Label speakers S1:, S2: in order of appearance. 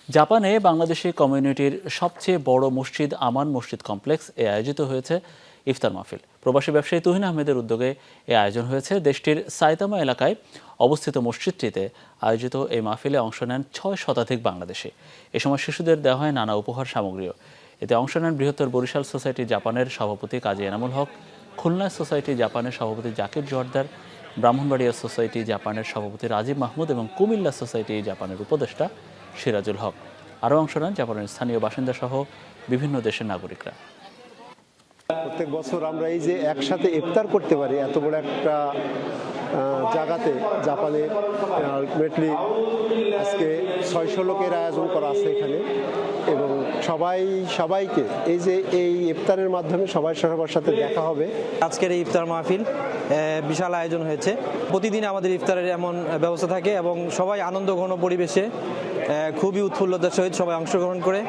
S1: জাপানে বাংলাদেশি কমিউনিটির সবচেয়ে বড় মসজিদ আমান মসজিদ কমপ্লেক্স এ আয়োজিত হয়েছে ইফতার মাহফিল। প্রবাসী ব্যবসায়ী তুহিন আহমেদের উদ্যোগে এ আয়োজন হয়েছে। দেশটির সাইতামা এলাকায় অবস্থিত মসজিদটিতে আয়োজিত এই মাহফিলে অংশ নেন ৬ শতাধিক বাংলাদেশি। এ সময় শিশুদের দেওয়া হয় নানা উপহার সামগ্রীও। এতে অংশ নেন বৃহত্তর বরিশাল সোসাইটি জাপানের সভাপতি কাজী এনামুল হক, খুলনা সোসাইটি জাপানের সভাপতি জাকির জোয়ারদার, ব্রাহ্মণবাড়িয়া সোসাইটি জাপানের সভাপতি রাজীব মাহমুদ এবং কুমিল্লা সোসাইটি জাপানের উপদেষ্টা সিরাজুল হক। আরও অংশ নেন জাপানের স্থানীয় বাসিন্দা সহ বিভিন্ন দেশের নাগরিকরা।
S2: প্রত্যেক বছর আমরা এই যে একসাথে ইফতার করতে পারি এত বড় একটা জায়গাতে, জাপানে আলটিমেটলি আজকে ৬০০ লোকের আয়োজন করা আছে এখানে, এবং সবাইকে এই যে এই ইফতারের মাধ্যমে সবার সাথে দেখা হবে।
S3: আজকের এই ইফতার মাহফিল বিশাল আয়োজন হয়েছে। প্রতিদিন আমাদের ইফতারের এমন ব্যবস্থা থাকে এবং সবাই আনন্দঘন পরিবেশে খুবই উৎফুল্লতার সহিত সবাই অংশগ্রহণ করে।